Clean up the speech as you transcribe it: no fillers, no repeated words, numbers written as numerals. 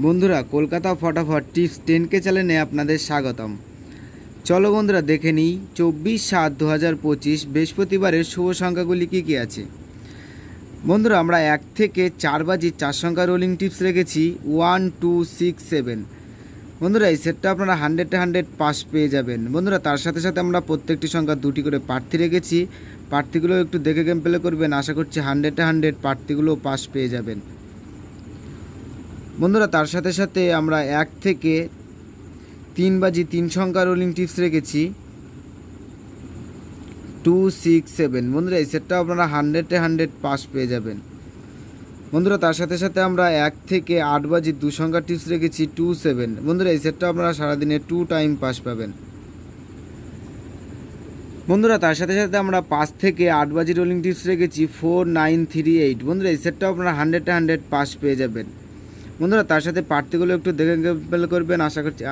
বন্ধুরা, কলকাতা ফটাফট tips 10K চ্যানেলে আপনাদের স্বাগতম। চলো বন্ধুরা, দেখে নিই 24/7/2025 বৃহস্পতিবারের শুভ সংখ্যাগুলি কী কী আছে। বন্ধুরা, আমরা 1 থেকে 4 বাজি 4 সংখ্যা রোলিং টিপস রেখেছি 1, 2, 6, 7। বন্ধুরা, এই সেটটা আপনারা 100 পাস পেয়ে যাবেন। বন্ধুরা, তার সাথে সাথে আমরা প্রত্যেকটি সংখ্যা 2টি করে প্রার্থী রেখেছি। প্রার্থীগুলো একটু দেখে গেম প্লে করবেন, আশা করছি 100 প্রার্থীগুলো পাস পেয়ে যাবেন। বন্ধুরা, তার সাথে সাথে আমরা 1 থেকে 3 বাজি 3 সংখ্যা রোলিং টিপস রেখেছি 2, 6, 7। বন্ধুরা, এই সেটটা আপনারা 100 পাস পেয়ে যাবেন। বন্ধুরা, তার সাথে সাথে আমরা 1 থেকে 8 বাজি 2 সংখ্যা টিপস রেখেছি 2, 7। বন্ধুরা, এই সেটটা আপনারা সারাদিনে 2 টাইম পাস পাবেন। বন্ধুরা, তার সাথে সাথে আমরা 5 থেকে 8 বাজি রোলিং টিপস রেখেছি 4, 9, 3, 8। বন্ধুরা, এই সেটটা আপনারা 100 পাস পেয়ে যাবেন। বন্ধুরা, তার সাথে প্রার্থীগুলো একটু দেখে করবেন, আশা করছি